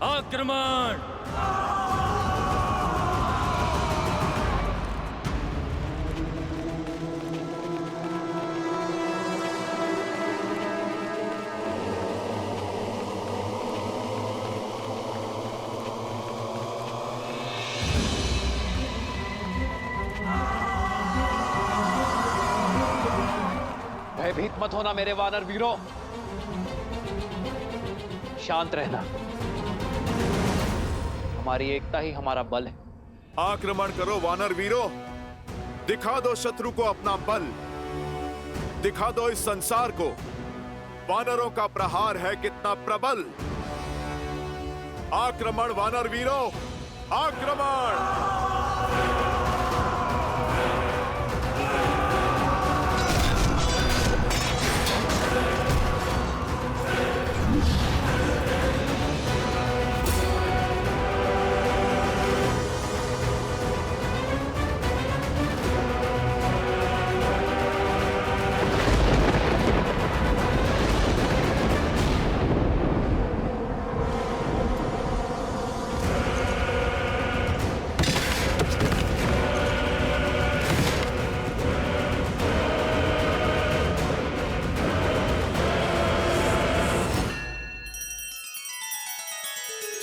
आक्रमण! भयभीत मत होना मेरे वानर वीरों, शांत रहना। हमारी एकता ही हमारा बल है। आक्रमण करो वानर वीरों, दिखा दो शत्रु को अपना बल, दिखा दो इस संसार को वानरों का प्रहार है कितना प्रबल। आक्रमण वानर वीरों, आक्रमण!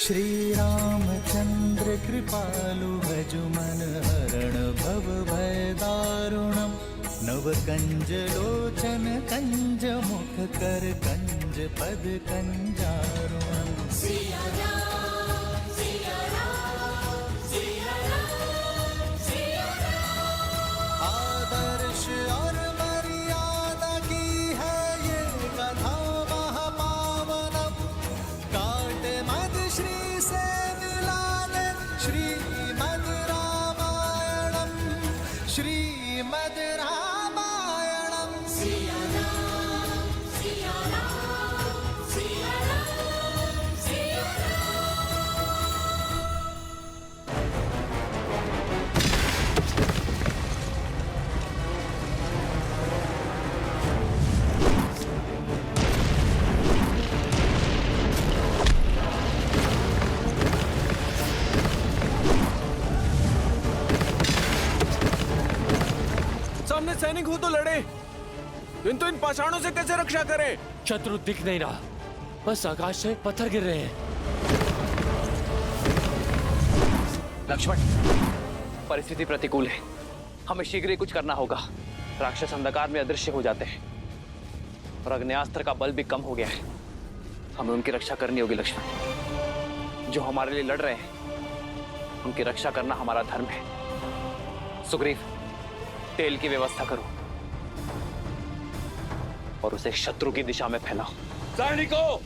श्री रामचंद्र कृपालु भजु मन हरण भव भय दारुणम। नव कंज लोचन कंज मुख कर कंज पद कंजारुणम। सिया राम, सिया राम, सिया राम, सिया राम। आदर्श और मर्यादा की है ये कथा महापावनम। काट मद श्री से मिला ले श्रीमद् रामायणम, श्रीमद् रामायणम। सिया राम, सिया राम, सिया राम, सिया सामने सैनिक हो तो लड़े, किंतु इन पाषाणों से कैसे रक्षा करें? शत्रु दिख नहीं रहा, बस आकाश से पत्थर गिर रहे हैं। लक्ष्मण, परिस्थिति प्रतिकूल है, हमें शीघ्र ही कुछ करना होगा। राक्षस अंधकार में अदृश्य हो जाते हैं और अग्न्यास्त्र का बल भी कम हो गया है। हमें उनकी रक्षा करनी होगी लक्ष्मण। जो हमारे लिए लड़ रहे हैं उनकी रक्षा करना हमारा धर्म है। सुग्रीव, तेल की व्यवस्था करो और उसे शत्रु की दिशा में फैलाओ। सैनिकों,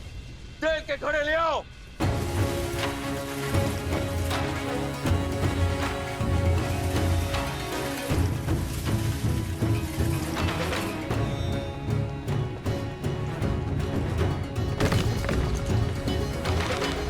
तेल के घड़े ले आओ।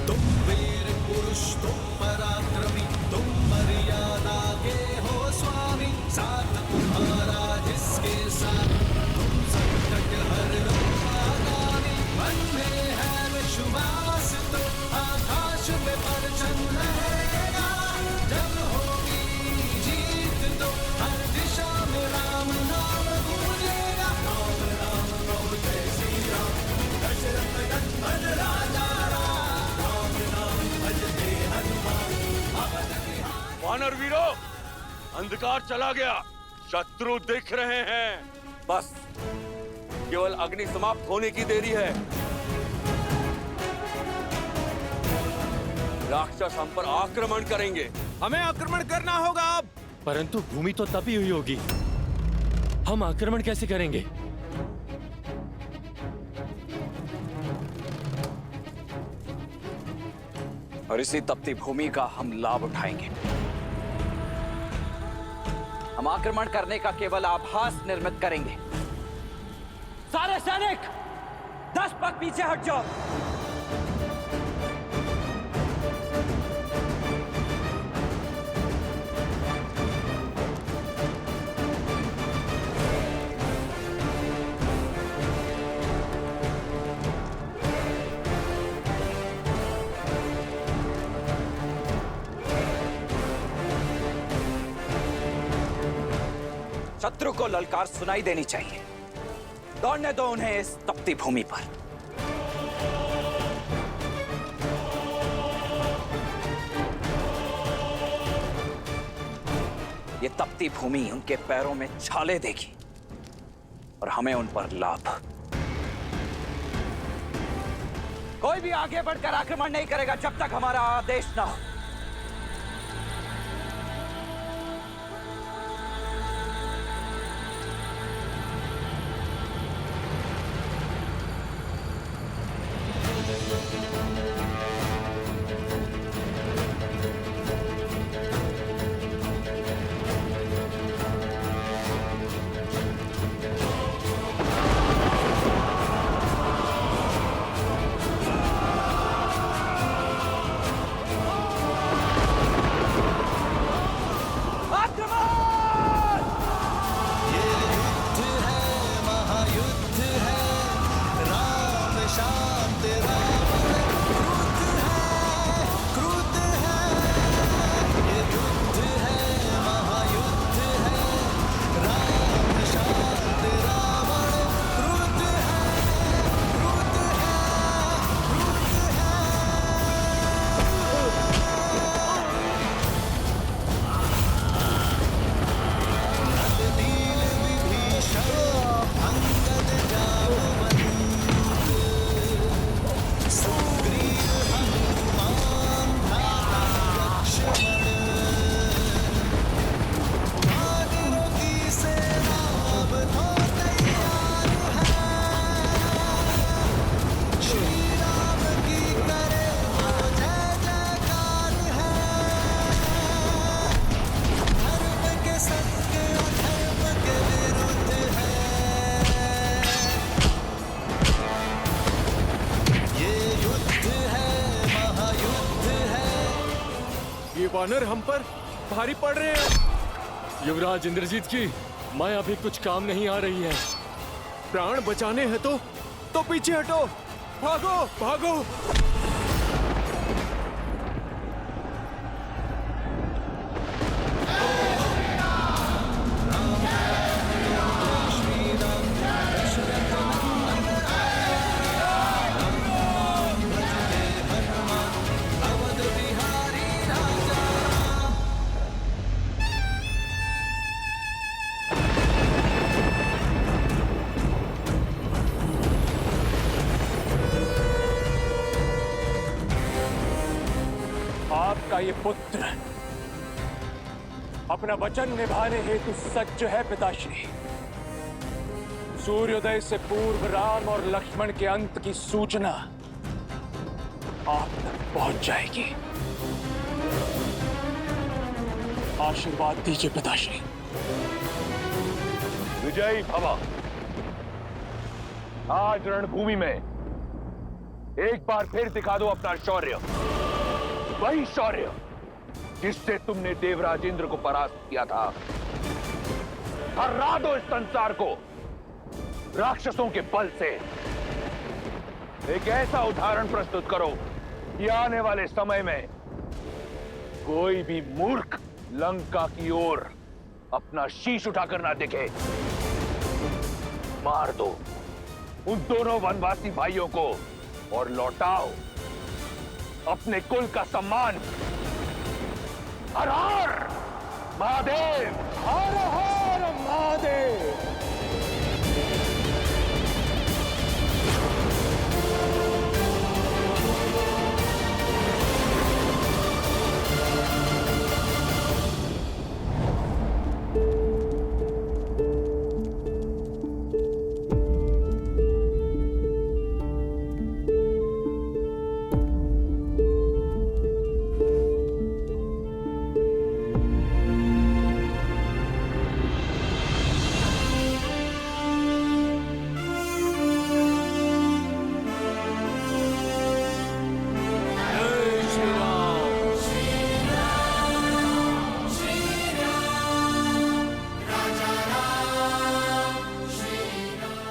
तुम वीर पुरुष, तुम पराक्रमी, तुम मर्यादा के हो स्वामी। साथ तुम्हारा जिसके साथ, तुम संकट हर लो आगामी। मन में है विश्वास तो आकाश में परचम लहरेगा। जब होगी जीत तो हर दिशा में राम नाम गूंजेगा। राम राम राम जय श्री राम, दशरथ नंदन राजा राम। राम नाम भजते हनुमान, अवध बिहारी। वानर वीरों, अंधकार चला गया, शत्रु दिख रहे हैं। बस केवल अग्नि समाप्त होने की देरी है। राक्षस हम पर आक्रमण करेंगे। हमें आक्रमण करना होगा अब। परंतु भूमि तो तपी हुई होगी, हम आक्रमण कैसे करेंगे? और इसी तपती भूमि का हम लाभ उठाएंगे। हम आक्रमण करने का केवल आभास निर्मित करेंगे। सारे सैनिक 10 पग पीछे हट जाओ। शत्रु को ललकार सुनाई देनी चाहिए। दौड़ने दो उन्हें इस तपती भूमि पर। ये तपती भूमि उनके पैरों में छाले देगी और हमें उन पर लाभ। कोई भी आगे बढ़कर आक्रमण नहीं करेगा जब तक हमारा आदेश ना हो। वानर हम पर भारी पड़ रहे हैं। युवराज इंद्रजीत की माया भी कुछ काम नहीं आ रही है। प्राण बचाने हैं तो पीछे हटो, भागो भागो। आपका ये पुत्र अपना वचन निभाने हेतु सज्ज है पिताश्री। सूर्योदय से पूर्व राम और लक्ष्मण के अंत की सूचना आप तक पहुंच जाएगी। आशीर्वाद दीजिए पिताश्री। विजयी भव। आज रणभूमि में एक बार फिर दिखा दो अपना शौर्य, वही शौर्य जिससे तुमने देवराज इंद्र को परास्त किया था। हरा दो इस संसार को राक्षसों के बल से। एक ऐसा उदाहरण प्रस्तुत करो कि आने वाले समय में कोई भी मूर्ख लंका की ओर अपना शीश उठाकर ना दिखे। मार दो उन दोनों वनवासी भाइयों को और लौटाओ अपने कुल का सम्मान। हर हर महादेव, हर हर महादेव।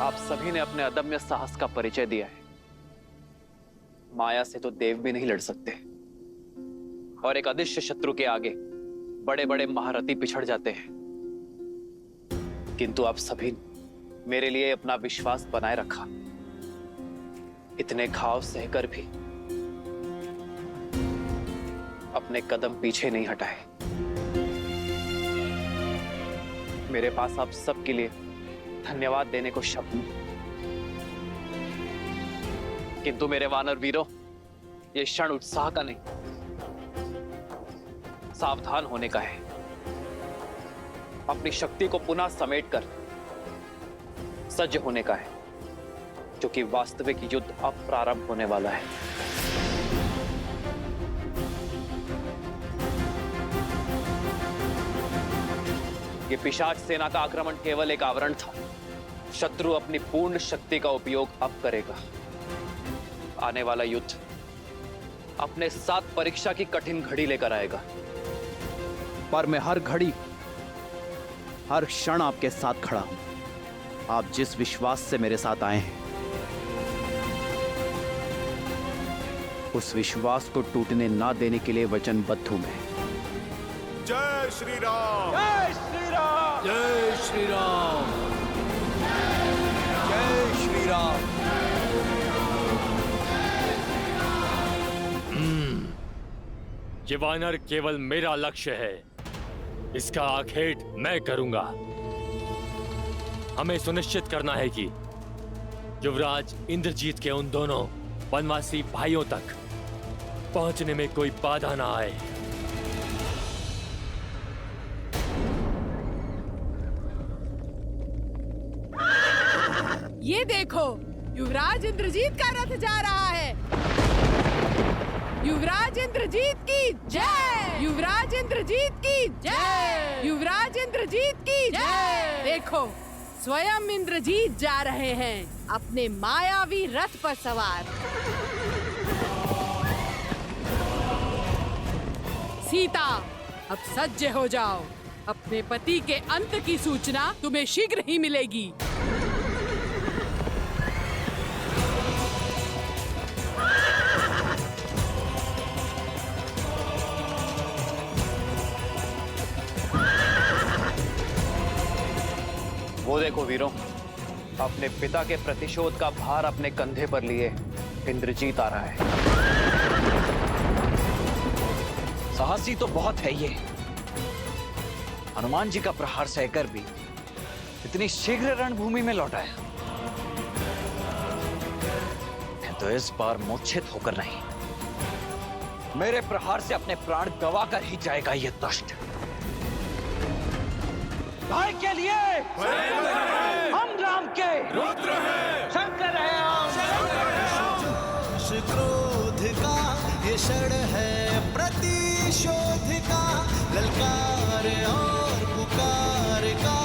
आप सभी ने अपने अदम्य साहस का परिचय दिया है। माया से तो देव भी नहीं लड़ सकते, और एक अदृश्य शत्रु के आगे बड़े बड़े महारथी पिछड़ जाते हैं। किंतु आप सभी ने मेरे लिए अपना विश्वास बनाए रखा। इतने घाव सहकर भी अपने कदम पीछे नहीं हटाए। मेरे पास आप सबके लिए धन्यवाद देने को शब्द नहीं, किंतु मेरे वानर वीरों, ये क्षण उत्साह का नहीं, सावधान होने का है। अपनी शक्ति को पुनः समेटकर सज्ज होने का है, क्योंकि वास्तविक युद्ध अब प्रारंभ होने वाला है। ये पिशाच सेना का आक्रमण केवल एक आवरण था। शत्रु अपनी पूर्ण शक्ति का उपयोग अब करेगा। आने वाला युद्ध अपने साथ परीक्षा की कठिन घड़ी लेकर आएगा। पर मैं हर घड़ी, हर क्षण आपके साथ खड़ा हूं। आप जिस विश्वास से मेरे साथ आए हैं, उस विश्वास को टूटने ना देने के लिए वचनबद्ध हूं मैं। जय श्री राम। जय श्री राम। जय श्री राम। जय श्री राम। ये वानर केवल मेरा लक्ष्य है, इसका आखेट मैं करूंगा। हमें सुनिश्चित करना है कि युवराज इंद्रजीत के उन दोनों वनवासी भाइयों तक पहुंचने में कोई बाधा ना आए। ये देखो, युवराज इंद्रजीत का रथ जा रहा है। युवराज इंद्रजीत की जय। युवराज इंद्रजीत की जय। युवराज इंद्रजीत की जय। देखो, स्वयं इंद्रजीत जा रहे हैं अपने मायावी रथ पर सवार। सीता, अब सज्ज हो जाओ। अपने पति के अंत की सूचना तुम्हें शीघ्र ही मिलेगी। वो देखो वीरों, अपने पिता के प्रतिशोध का भार अपने कंधे पर लिए इंद्रजीत आ रहा है। साहसी तो बहुत है ये। हनुमान जी का प्रहार सहकर भी इतनी शीघ्र रणभूमि में लौट आया। मैं तो इस बार मूर्छित होकर नहीं, मेरे प्रहार से अपने प्राण गवा कर ही जाएगा ये दुष्ट। भाई के लिए हम राम के रुद्र हैं, शंकर है हम। क्रोध का ये क्षण है प्रतिशोध का, ललकार और पुकार का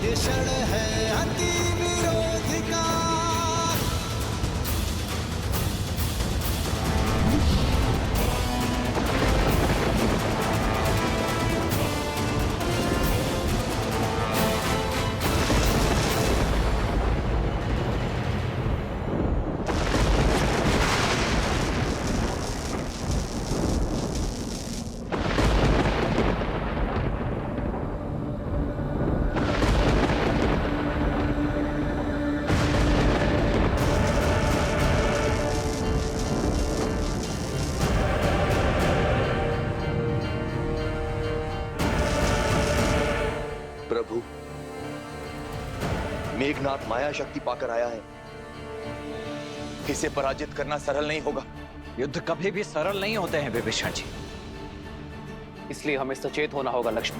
ये क्षण है अति विरोध का। प्रभु, मेघनाथ माया शक्ति पाकर आया है। इसे पराजित करना सरल नहीं होगा। युद्ध कभी भी सरल नहीं होते हैं विभीषण जी। इसलिए हमें सचेत होना होगा लक्ष्मण।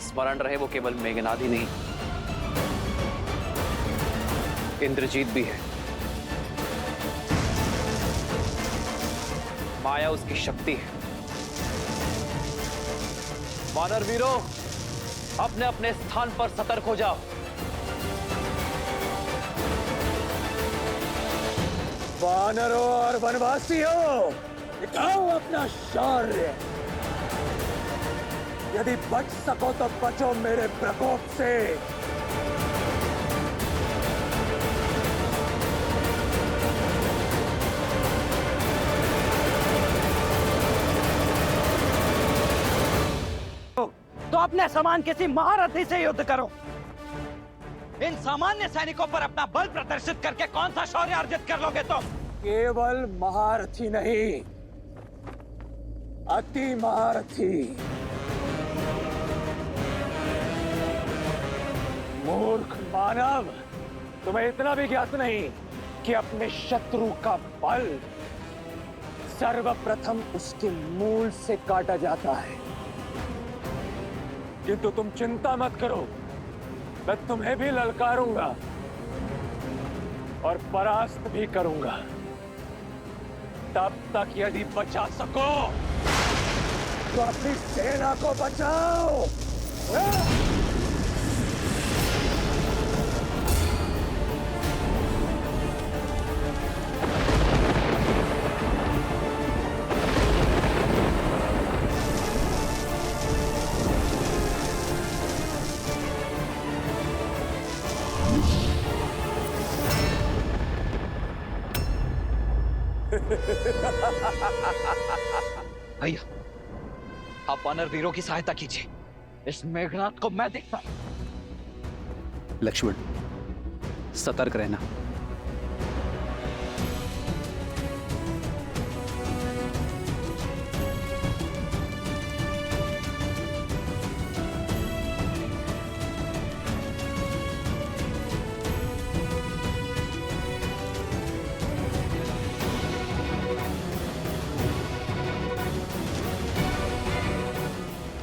स्मरण रहे, वो केवल मेघनाद ही नहीं, इंद्रजीत भी है। माया उसकी शक्ति है। वानर वीरों, अपने अपने स्थान पर सतर्क हो जाओ। वानरों और वनवासियों, दिखाओ अपना शौर्य। यदि बच सको तो बचो मेरे प्रकोप से। तो अपने समान किसी महारथी से युद्ध करो। इन सामान्य सैनिकों पर अपना बल प्रदर्शित करके कौन सा शौर्य अर्जित कर लोगे तुम? केवल महारथी नहीं, अति महारथी। मूर्ख मानव, तुम्हें इतना भी ज्ञात नहीं कि अपने शत्रु का बल सर्वप्रथम उसके मूल से काटा जाता है। किंतु तुम चिंता मत करो, मैं तुम्हें भी ललकारूंगा और परास्त भी करूंगा। तब तक यदि बचा सको तो अपनी सेना को बचाओ। भैया, आप वानर वीरों की सहायता कीजिए। इस मेघनाथ को मैं देखता। लक्ष्मण, सतर्क रहना।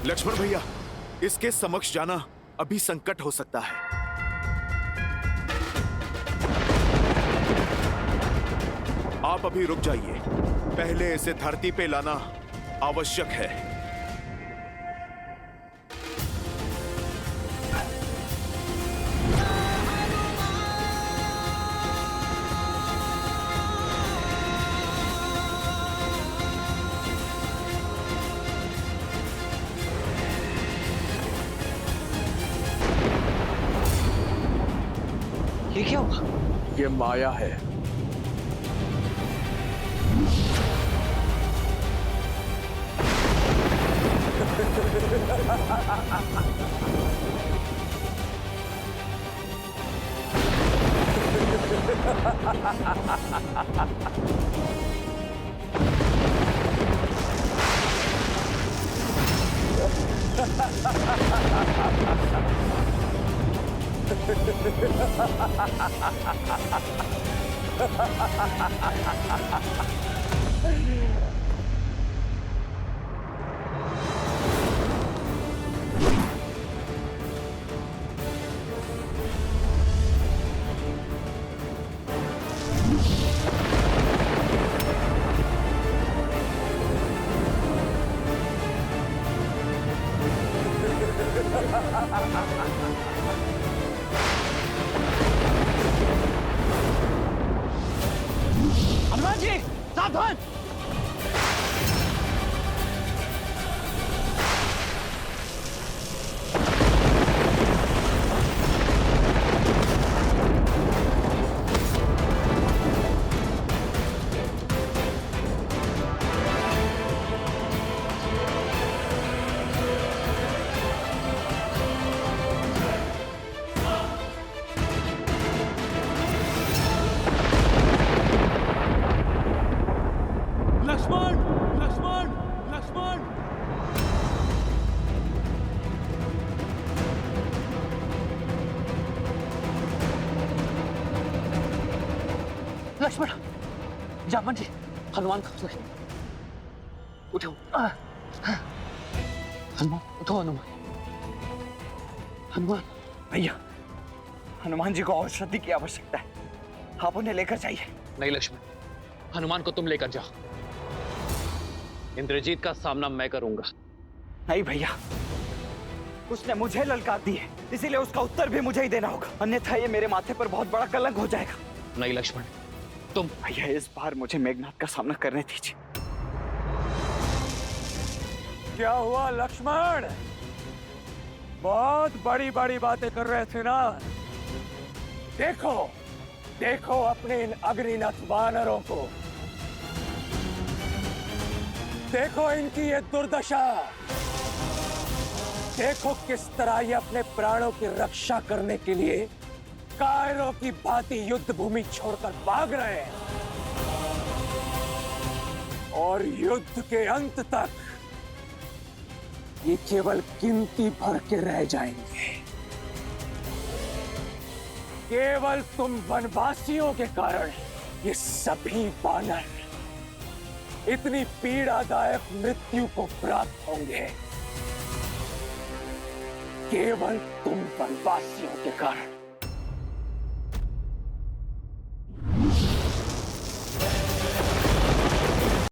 लक्ष्मण भैया, इसके समक्ष जाना अभी संकट हो सकता है। आप अभी रुक जाइए, पहले इसे धरती पे लाना आवश्यक है। ये क्या हुआ? ये माया है। हनुमान जी, सावधान! लक्ष्मण, लक्ष्मण, लक्ष्मण! लक्ष्मण, जामन जी, हनुमान को उठो। हनुमान उठो। हनुमान, हनुमान भैया, हनुमान जी को औषधि की आवश्यकता है। आप उन्हें लेकर जाइए। नहीं लक्ष्मण, हनुमान को तुम लेकर जाओ। इंद्रजीत का सामना मैं करूंगा। नहीं भैया, उसने मुझे ललकार दी है, इसीलिए उसका उत्तर भी मुझे ही देना होगा, अन्यथा ये मेरे माथे पर बहुत बड़ा कलंक हो जाएगा। नहीं लक्ष्मण, तुम। भैया, इस बार मुझे मेघनाथ का सामना करने दीजिए। क्या हुआ लक्ष्मण? बहुत बड़ी बड़ी बातें कर रहे थे ना। देखो देखो अपने इन अग्निनथ वानरों को, देखो इनकी ये दुर्दशा। देखो किस तरह ये अपने प्राणों की रक्षा करने के लिए कायरों की भांति युद्ध भूमि छोड़कर भाग रहे हैं और युद्ध के अंत तक ये केवल गिनती भर के रह जाएंगे। केवल तुम वनवासियों के कारण ये सभी वानर इतनी पीड़ादायक मृत्यु को प्राप्त होंगे। केवल तुम वनवासियों के कारण।